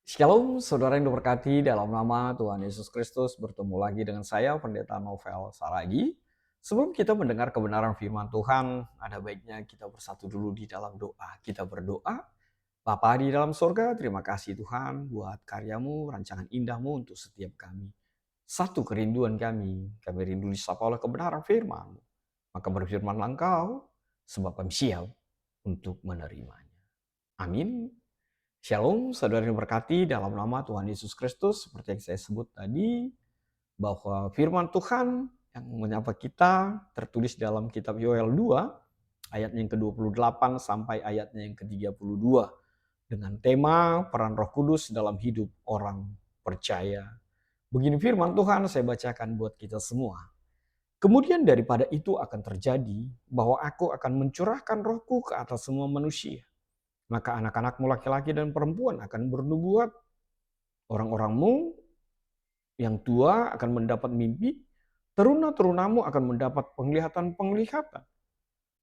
Shalom, saudara yang diberkati dalam nama Tuhan Yesus Kristus. Bertemu lagi dengan saya, Pendeta Novel Saragi. Sebelum kita mendengar kebenaran firman Tuhan, ada baiknya kita bersatu dulu di dalam doa. Kita berdoa, Bapa di dalam surga, terima kasih Tuhan buat karyamu, rancangan indahmu untuk setiap kami. Satu kerinduan kami rindu disapa oleh kebenaran firman. Maka berfirmanlah Engkau, sebab kami siap untuk menerimanya. Amin. Shalom, saudara yang berkati dalam nama Tuhan Yesus Kristus. Seperti yang saya sebut tadi, bahwa firman Tuhan yang menyapa kita tertulis dalam kitab Yoel 2, ayatnya yang ke-28 sampai ayatnya yang ke-32. Dengan tema peran Roh Kudus dalam hidup orang percaya. Begini firman Tuhan, saya bacakan buat kita semua. Kemudian daripada itu akan terjadi bahwa aku akan mencurahkan rohku ke atas semua manusia. Maka anak-anakmu laki-laki dan perempuan akan bernubuat. Orang-orangmu yang tua akan mendapat mimpi, teruna-terunamu akan mendapat penglihatan-penglihatan.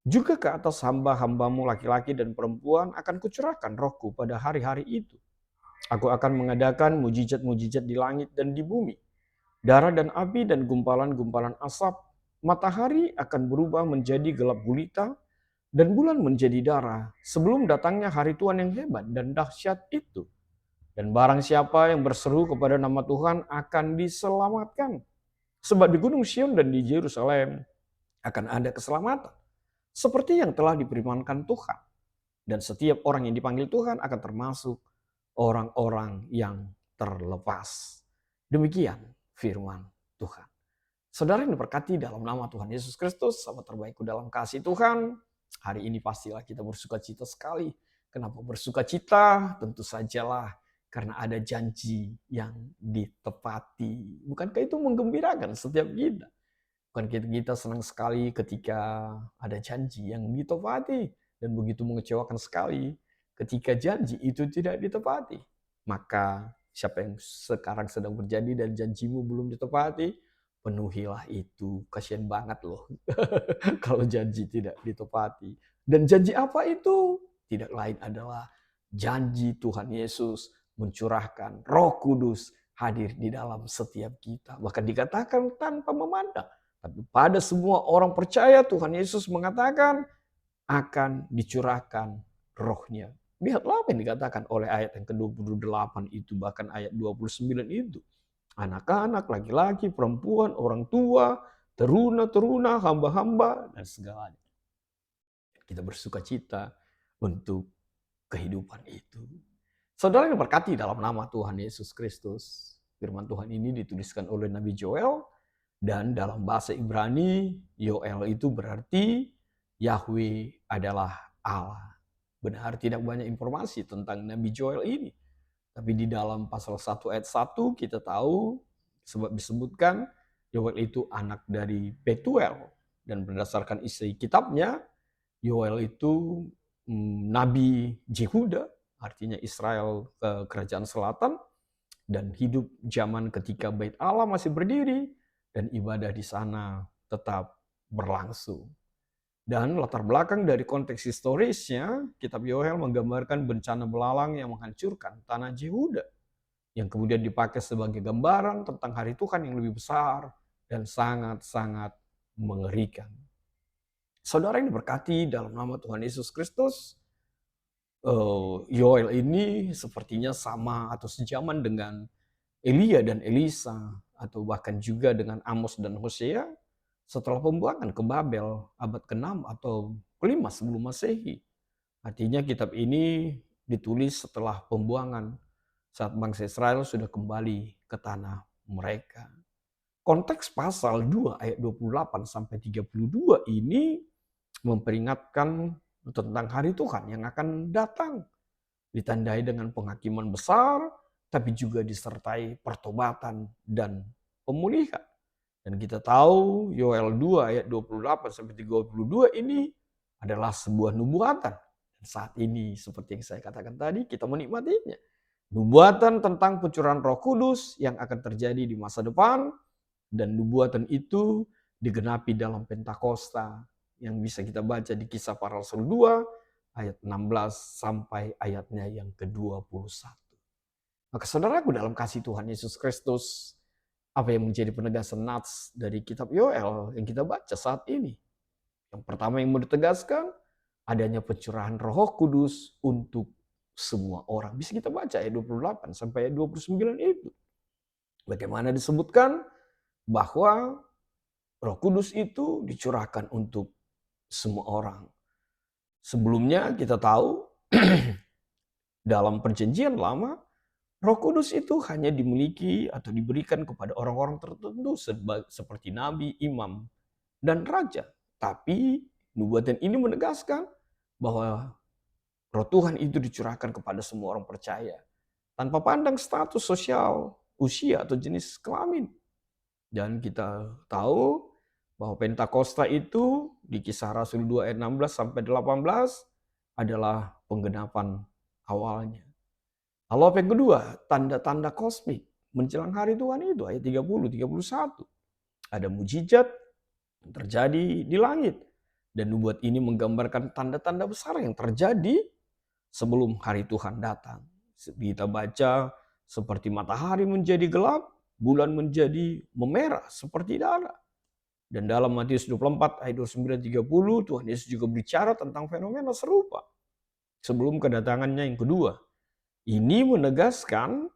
Juga ke atas hamba-hambamu laki-laki dan perempuan akan kucurahkan rohku pada hari-hari itu. Aku akan mengadakan mujizat-mujizat di langit dan di bumi, darah dan api dan gumpalan-gumpalan asap. Matahari akan berubah menjadi gelap gulita dan bulan menjadi darah sebelum datangnya hari Tuhan yang hebat dan dahsyat itu. Dan barang siapa yang berseru kepada nama Tuhan akan diselamatkan. Sebab di Gunung Sion dan di Yerusalem akan ada keselamatan. Seperti yang telah difirmankan Tuhan. Dan setiap orang yang dipanggil Tuhan akan termasuk orang-orang yang terlepas. Demikian firman Tuhan. Saudara yang diberkati dalam nama Tuhan Yesus Kristus, sahabat terbaikku dalam kasih Tuhan, hari ini pastilah kita bersuka cita sekali. Kenapa bersuka cita? Tentu sajalah karena ada janji yang ditepati. Bukankah itu menggembirakan setiap kita? Bukan kita senang sekali ketika ada janji yang ditepati. Dan begitu mengecewakan sekali ketika janji itu tidak ditepati. Maka siapa yang sekarang sedang berjanji dan janjimu belum ditepati, penuhilah itu. Kasian banget loh kalau janji tidak ditepati. Dan janji apa itu? Tidak lain adalah janji Tuhan Yesus mencurahkan Roh Kudus hadir di dalam setiap kita. Bahkan dikatakan tanpa memandang. Tapi pada semua orang percaya Tuhan Yesus mengatakan akan dicurahkan rohnya. Lihatlah apa yang dikatakan oleh ayat yang ke-28 itu, bahkan ayat 29 itu. Anak-anak, laki-laki, perempuan, orang tua, teruna-teruna, hamba-hamba, dan segalanya. Kita bersuka cita untuk kehidupan itu. Saudara yang berkati dalam nama Tuhan Yesus Kristus. Firman Tuhan ini dituliskan oleh Nabi Joel. Dan dalam bahasa Ibrani, Yoel itu berarti Yahweh adalah Allah. Benar tidak banyak informasi tentang Nabi Joel ini. Tapi di dalam pasal 1 ayat 1 kita tahu sebab disebutkan Yoel itu anak dari Betuel. Dan berdasarkan isi kitabnya, Yoel itu Nabi Jehuda, artinya Israel ke kerajaan selatan. Dan hidup zaman ketika Bait Allah masih berdiri dan ibadah di sana tetap berlangsung. Dan latar belakang dari konteks historisnya, kitab Yoel menggambarkan bencana belalang yang menghancurkan tanah Yehuda, yang kemudian dipakai sebagai gambaran tentang hari Tuhan yang lebih besar dan sangat-sangat mengerikan. Saudara yang diberkati dalam nama Tuhan Yesus Kristus, Yoel ini sepertinya sama atau sejaman dengan Elia dan Elisa, atau bahkan juga dengan Amos dan Hosea setelah pembuangan ke Babel abad ke-6 atau ke-5 sebelum Masehi. Artinya kitab ini ditulis setelah pembuangan saat bangsa Israel sudah kembali ke tanah mereka. Konteks pasal 2 ayat 28 sampai 32 ini memperingatkan tentang hari Tuhan yang akan datang. Ditandai dengan penghakiman besar, tapi juga disertai pertobatan dan pemulihan. Dan kita tahu Yoel 2 ayat 28 sampai 32 ini adalah sebuah nubuatan. Dan saat ini seperti yang saya katakan tadi, kita menikmatinya. Nubuatan tentang pencurahan Roh Kudus yang akan terjadi di masa depan, dan nubuatan itu digenapi dalam Pentakosta yang bisa kita baca di Kisah Para Rasul 2 ayat 16 sampai ayatnya yang ke-21. Maka saudaraku dalam kasih Tuhan Yesus Kristus, apa yang menjadi penegasan nats dari kitab Yoel yang kita baca saat ini? Yang pertama yang mau ditegaskan, adanya pencurahan Roh Kudus untuk semua orang. Bisa kita baca ayat 28 sampai ayat 29 itu. Bagaimana disebutkan bahwa Roh Kudus itu dicurahkan untuk semua orang. Sebelumnya kita tahu dalam perjanjian lama, Roh Kudus itu hanya dimiliki atau diberikan kepada orang-orang tertentu seperti nabi, imam, dan raja. Tapi nubuatan ini menegaskan bahwa Roh Tuhan itu dicurahkan kepada semua orang percaya tanpa pandang status sosial, usia, atau jenis kelamin. Dan kita tahu bahwa Pentakosta itu di Kisah Rasul 2 ayat 16 sampai 18 adalah penggenapan awalnya. Lalu apa yang kedua? Tanda-tanda kosmik menjelang hari Tuhan itu ayat 30, 31. Ada mujizat yang terjadi di langit. Dan nubuat ini menggambarkan tanda-tanda besar yang terjadi sebelum hari Tuhan datang. Kita baca seperti matahari menjadi gelap, bulan menjadi memerah seperti darah. Dan dalam Matius 24 ayat 29-30 Tuhan Yesus juga berbicara tentang fenomena serupa sebelum kedatangannya yang kedua. Ini menegaskan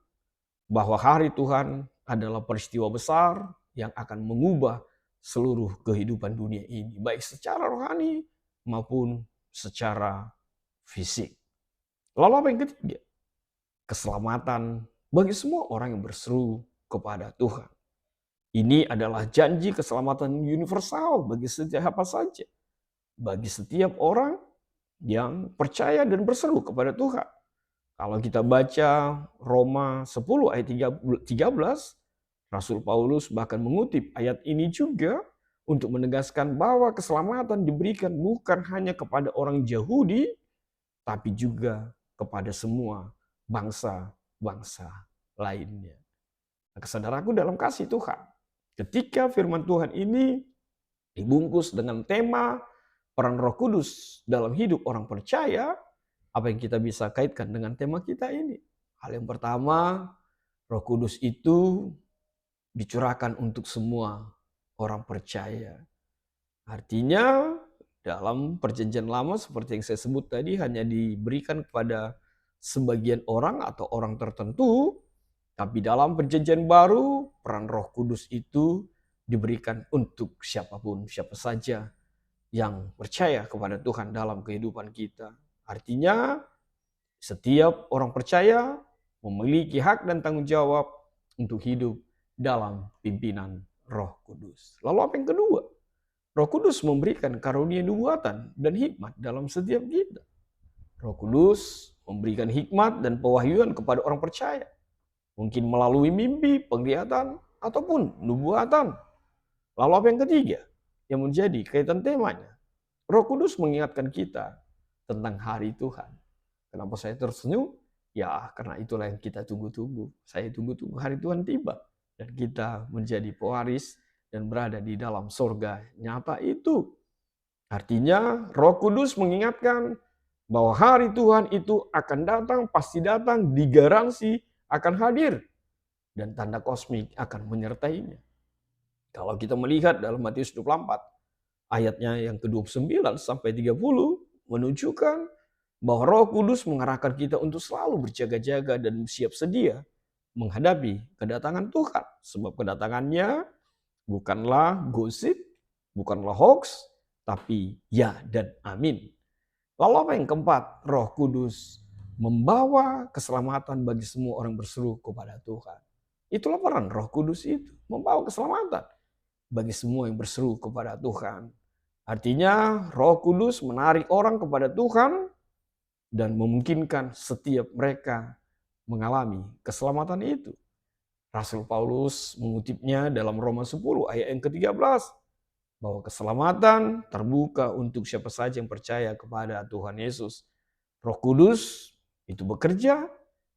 bahwa hari Tuhan adalah peristiwa besar yang akan mengubah seluruh kehidupan dunia ini, baik secara rohani maupun secara fisik. Lalu apa yang ketiga? Keselamatan bagi semua orang yang berseru kepada Tuhan. Ini adalah janji keselamatan universal bagi siapa saja. Bagi setiap orang yang percaya dan berseru kepada Tuhan. Kalau kita baca Roma 10 ayat 13, Rasul Paulus bahkan mengutip ayat ini juga untuk menegaskan bahwa keselamatan diberikan bukan hanya kepada orang Yahudi, tapi juga kepada semua bangsa-bangsa lainnya. Nah, saudaraku dalam kasih Tuhan, ketika firman Tuhan ini dibungkus dengan tema peran Roh Kudus dalam hidup orang percaya, apa yang kita bisa kaitkan dengan tema kita ini? Hal yang pertama, Roh Kudus itu dicurahkan untuk semua orang percaya. Artinya dalam perjanjian lama seperti yang saya sebut tadi hanya diberikan kepada sebagian orang atau orang tertentu, tapi dalam perjanjian baru peran Roh Kudus itu diberikan untuk siapapun, siapa saja yang percaya kepada Tuhan dalam kehidupan kita. Artinya setiap orang percaya memiliki hak dan tanggung jawab untuk hidup dalam pimpinan Roh Kudus. Lalu apa yang kedua? Roh Kudus memberikan karunia nubuatan dan hikmat dalam setiap kita. Roh Kudus memberikan hikmat dan pewahyuan kepada orang percaya. Mungkin melalui mimpi, penglihatan, ataupun nubuatan. Lalu apa yang ketiga? Yang menjadi kaitan temanya. Roh Kudus mengingatkan kita tentang hari Tuhan. Kenapa saya tersenyum? Ya, karena itulah yang kita tunggu-tunggu. Saya tunggu-tunggu hari Tuhan tiba. Dan kita menjadi pewaris dan berada di dalam sorga nyata itu. Artinya Roh Kudus mengingatkan bahwa hari Tuhan itu akan datang, pasti datang, digaransi akan hadir. Dan tanda kosmik akan menyertainya. Kalau kita melihat dalam Matius 24, ayatnya yang ke-29 sampai 30 menunjukkan bahwa Roh Kudus mengarahkan kita untuk selalu berjaga-jaga dan siap sedia menghadapi kedatangan Tuhan. Sebab kedatangannya bukanlah gosip, bukanlah hoax, tapi ya dan amin. Lalu apa yang keempat? Roh Kudus membawa keselamatan bagi semua orang berseru kepada Tuhan. Itulah peran Roh Kudus itu, membawa keselamatan bagi semua yang berseru kepada Tuhan. Artinya Roh Kudus menarik orang kepada Tuhan dan memungkinkan setiap mereka mengalami keselamatan itu. Rasul Paulus mengutipnya dalam Roma 10 ayat yang ke-13 bahwa keselamatan terbuka untuk siapa saja yang percaya kepada Tuhan Yesus. Roh Kudus itu bekerja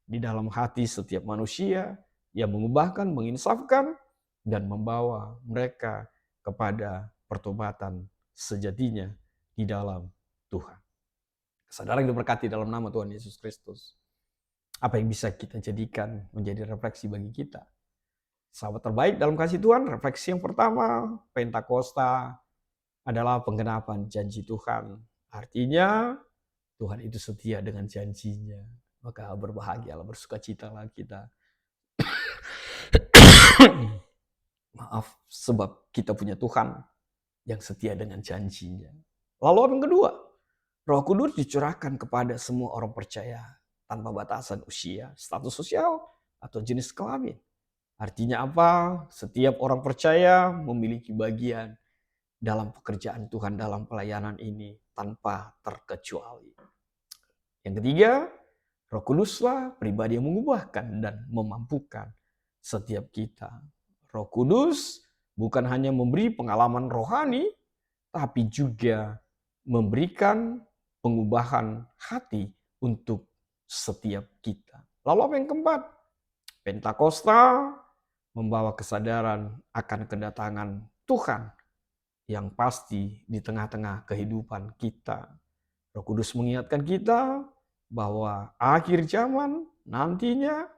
di dalam hati setiap manusia yang mengubahkan, menginsafkan, dan membawa mereka kepada pertobatan sejatinya di dalam Tuhan. Saudara yang diberkati dalam nama Tuhan Yesus Kristus. Apa yang bisa kita jadikan menjadi refleksi bagi kita? Sahabat terbaik dalam kasih Tuhan, refleksi yang pertama, Pentakosta adalah penggenapan janji Tuhan. Artinya Tuhan itu setia dengan janjinya. Maka berbahagialah, bersukacitalah kita. Maaf, sebab kita punya Tuhan yang setia dengan janjinya. Lalu apa yang kedua? Roh Kudus dicurahkan kepada semua orang percaya tanpa batasan usia, status sosial, atau jenis kelamin. Artinya apa? Setiap orang percaya memiliki bagian dalam pekerjaan Tuhan dalam pelayanan ini tanpa terkecuali. Yang ketiga, Roh Kuduslah pribadi yang mengubahkan dan memampukan setiap kita. Roh Kudus bukan hanya memberi pengalaman rohani, tapi juga memberikan pengubahan hati untuk setiap kita. Lalu apa yang keempat? Pentakosta membawa kesadaran akan kedatangan Tuhan yang pasti di tengah-tengah kehidupan kita. Roh Kudus mengingatkan kita bahwa akhir zaman nantinya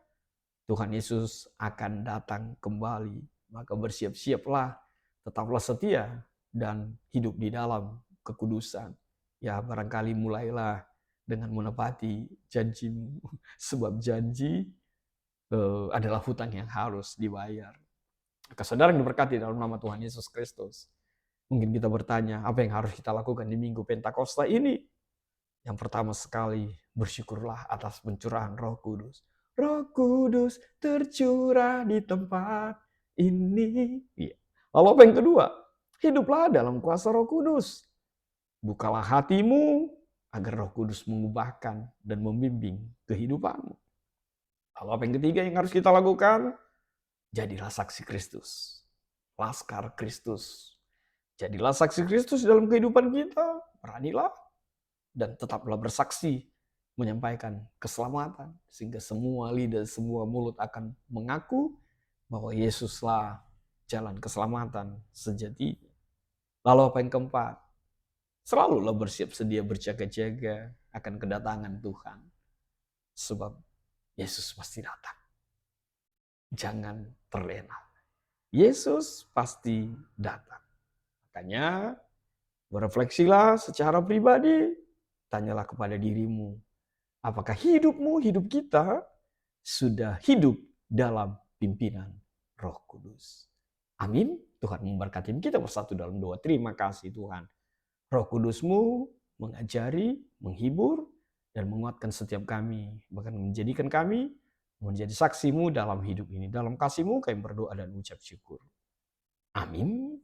Tuhan Yesus akan datang kembali. Maka bersiap-siaplah, tetaplah setia, dan hidup di dalam kekudusan. Ya, barangkali mulailah dengan menepati janjimu. Sebab janji adalah hutang yang harus dibayar. Kesadaran diberkati dalam nama Tuhan Yesus Kristus. Mungkin kita bertanya, apa yang harus kita lakukan di Minggu Pentakosta ini? Yang pertama sekali, bersyukurlah atas pencurahan Roh Kudus. Roh Kudus tercurah di tempat ini. Ya. Lalu apa yang kedua? Hiduplah dalam kuasa Roh Kudus. Bukalah hatimu agar Roh Kudus mengubahkan dan membimbing kehidupanmu. Lalu apa yang ketiga yang harus kita lakukan? Jadilah saksi Kristus. Laskar Kristus. Jadilah saksi Kristus dalam kehidupan kita. Beranilah dan tetaplah bersaksi menyampaikan keselamatan sehingga semua lidah, semua mulut akan mengaku bahwa Yesuslah jalan keselamatan sejati. Lalu apa yang keempat? Selalulah bersiap sedia berjaga-jaga akan kedatangan Tuhan. Sebab Yesus pasti datang. Jangan terlena. Yesus pasti datang. Makanya berefleksilah secara pribadi. Tanyalah kepada dirimu, apakah hidupmu, hidup kita, sudah hidup dalam pimpinan Roh Kudus. Amin. Tuhan memberkati kita bersatu dalam doa. Terima kasih Tuhan. Roh Kudus-Mu mengajari, menghibur, dan menguatkan setiap kami. Bahkan menjadikan kami menjadi saksi-Mu dalam hidup ini. Dalam kasih-Mu kami berdoa dan ucap syukur. Amin.